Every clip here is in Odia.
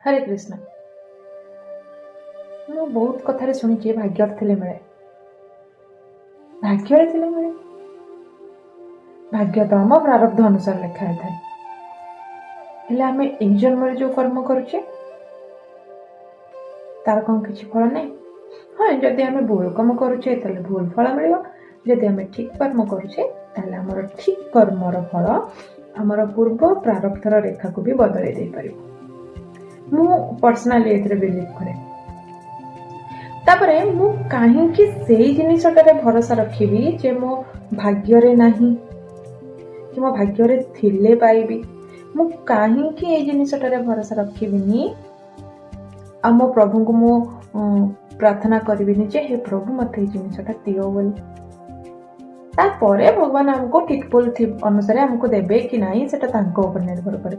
हरे कृष्ण। ମୁଁ ବହୁତ କଥାରେ ଶୁଣିଛି ଭାଗ୍ୟରେ ଥିଲେ ମିଳେ। ଭାଗ୍ୟରେ ଥିଲେ ମିଳେ। ଭାଗ୍ୟ ତ ଆମ ପ୍ରାରବ୍ଧ ଅନୁସାରେ ଲେଖା ହେଇଥାଏ। ହେଲେ ଆମେ ଏଇ ଜନ୍ମରେ ଯୋଉ କର୍ମ କରୁଛେ ତାର କ'ଣ କିଛି ଫଳ ନାହିଁ? ହଁ, ଯଦି ଆମେ ଭୁଲ କାମ କରୁଛେ ତାହେଲେ ଭୁଲ ଫଳ ମିଳିବ। ଯଦି ଆମେ ଠିକ କର୍ମ କରୁଛେ ତାହେଲେ ଆମର ଠିକ କର୍ମର ଫଳ ଆମର ପୂର୍ବ ପ୍ରାରବ୍ଧର ରେଖାକୁ ବି ବଦଳେଇ ଦେଇପାରିବ। ମୁଁ ପର୍ସନାଲି ଏଥିରେ ବିଲିଭ କରେ। ତାପରେ ମୁଁ କାହିଁକି ସେଇ ଜିନିଷଟାରେ ଭରସା ରଖିବି ଯେ ମୋ ଭାଗ୍ୟରେ ନାହିଁ କି ମୋ ଭାଗ୍ୟରେ ଥିଲେ ପାଇବି? ମୁଁ କାହିଁକି ଏଇ ଜିନିଷଟାରେ ଭରସା ରଖିବିନି ଆଉ ମୋ ପ୍ରଭୁଙ୍କୁ ମୁଁ ପ୍ରାର୍ଥନା କରିବିନି ଯେ ହେ ପ୍ରଭୁ ମତେ ଏଇ ଜିନିଷଟା ଦିଅ ବୋଲି? ତାପରେ ଭଗବାନ ଆମକୁ ଠିକ ଭୁଲ ଅନୁସାରେ ଆମକୁ ଦେବେ କି ନାହିଁ ସେଟା ତାଙ୍କ ଉପରେ ନିର୍ଭର କରେ।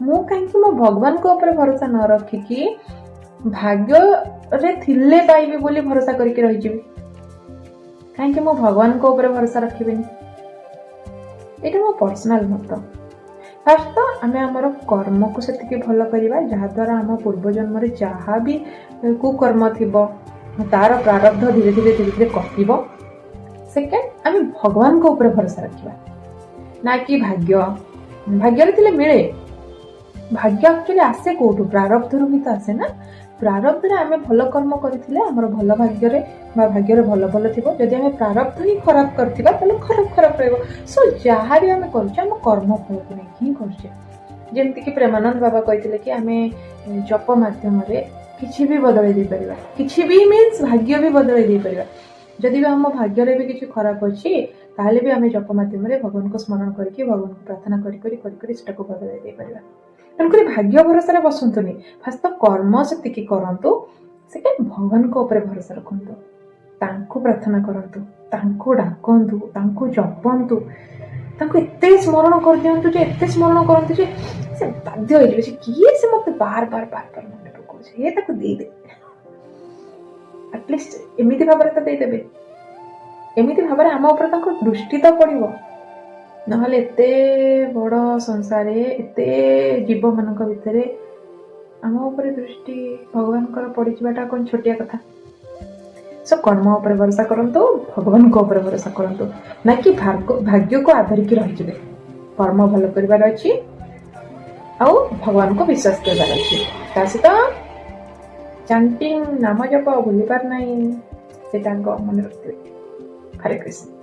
ମୁଁ କାହିଁକି ମୋ ଭଗବାନଙ୍କ ଉପରେ ଭରସା ନ ରଖିକି ଭାଗ୍ୟରେ ଥିଲେ ପାଇବି ବୋଲି ଭରସା କରିକି ରହିଯିବି? କାହିଁକି ମୁଁ ଭଗବାନଙ୍କ ଉପରେ ଭରସା ରଖିବିନି? ଏଇଟା ମୋ ପର୍ସନାଲ ମତ। ଫାର୍ଷ୍ଟ ତ ଆମେ ଆମର କର୍ମକୁ ସେତିକି ଭଲ କରିବା ଯାହାଦ୍ୱାରା ଆମ ପୂର୍ବ ଜନ୍ମରେ ଯାହା ବି କୁକର୍ମ ଥିବ ତାର ପ୍ରାରବ୍ଧ ଧୀରେ ଧୀରେ କଟିବ। ସେକେଣ୍ଡ, ଆମେ ଭଗବାନଙ୍କ ଉପରେ ଭରସା ରଖିବା, ନା କି ଭାଗ୍ୟରେ ଥିଲେ ମିଳେ। ଭାଗ୍ୟ ଆକ୍ଚୁଆଲି ଆସେ କୋଉଠୁ? ପ୍ରାରବ୍ଧରୁ ହିଁ ତ ଆସେ ନା। ପ୍ରାରବ୍ଧରେ ଆମେ ଭଲ କର୍ମ କରିଥିଲେ ଆମର ଭଲ ଭାଗ୍ୟରେ ବା ଭାଗ୍ୟରେ ଭଲ ଭଲ ଥିବ। ଯଦି ଆମେ ପ୍ରାରବ୍ଧ ହିଁ ଖରାପ କରିଥିବା ତାହେଲେ ଖରାପ ରହିବ। ସୋ ଯାହା ବି ଆମେ କରୁଛେ ଆମ କର୍ମ ଫଳକୁ ନେଇକି ହିଁ କରୁଛେ। ଯେମିତିକି ପ୍ରେମାନନ୍ଦ ବାବା କହିଥିଲେ କି ଆମେ ଜପ ମାଧ୍ୟମରେ କିଛି ବି ବଦଳେଇ ଦେଇପାରିବା। କିଛି ବି ମିନ୍ସ ଭାଗ୍ୟ ବି ବଦଳେଇ ଦେଇପାରିବା। ଯଦି ବି ଆମ ଭାଗ୍ୟରେ ବି କିଛି ଖରାପ ଅଛି ତାହେଲେ ବି ଆମେ ଜପ ମାଧ୍ୟମରେ ଭଗବାନଙ୍କୁ ସ୍ମରଣ କରିକି ଭଗବାନଙ୍କୁ ପ୍ରାର୍ଥନା କରି ସେଟାକୁ ବଦଳେଇ ଦେଇପାରିବା। ତେଣୁକରି ଭାଗ୍ୟ ଭରସାରେ ବସନ୍ତୁନି। ଫାଷ୍ଟ ତ କର୍ମ ସେତିକି କରନ୍ତୁ, ସେକେଣ୍ଡ ଭଗବାନଙ୍କ ଉପରେ ଭରସା ରଖନ୍ତୁ, ତାଙ୍କୁ ପ୍ରାର୍ଥନା କରନ୍ତୁ, ତାଙ୍କୁ ଡାକନ୍ତୁ, ତାଙ୍କୁ ଜପନ୍ତୁ, ତାଙ୍କୁ ଏତେ ସ୍ମରଣ କରିଦିଅନ୍ତୁ ଯେ ସେ ବାଧ୍ୟ ହେଇଯିବେ ଯେ କିଏ ସେ ମତେ ବାର ବାର ମନେ ପକଉଛି, ଏ ତାକୁ ଦେଇଦେବେ। ଆଟଲିଷ୍ଟ ଏମିତି ଭାବରେ ତ ଦେଇଦେବେ, ଏମିତି ଭାବରେ ଆମ ଉପରେ ତାଙ୍କ ଦୃଷ୍ଟି ତ ପଡିବ। ନହେଲେ ଏତେ ବଡ ସଂସାରରେ ଏତେ ଜୀବମାନଙ୍କ ଭିତରେ ଆମ ଉପରେ ଦୃଷ୍ଟି ଭଗବାନଙ୍କର ପଡିଯିବାଟା କ'ଣ ଛୋଟିଆ କଥା? ସୋ କର୍ମ ଉପରେ ଭରସା କରନ୍ତୁ, ଭଗବାନଙ୍କ ଉପରେ ଭରସା କରନ୍ତୁ, ନା କି ଭାଗ୍ୟକୁ ଆଧରିକି ରହିଯିବେ। କର୍ମ ଭଲ କରିବାର ଅଛି ଆଉ ଭଗବାନଙ୍କୁ ବିଶ୍ୱାସ କରିବାର ଅଛି। ତା ସହିତ ଚାଣ୍ଟିଂ ନାମ ଜପ ଭୁଲିବାର ନାହିଁ, ସେଟା ମନେ ରଖିଥିବେ। ହରେ କୃଷ୍ଣ।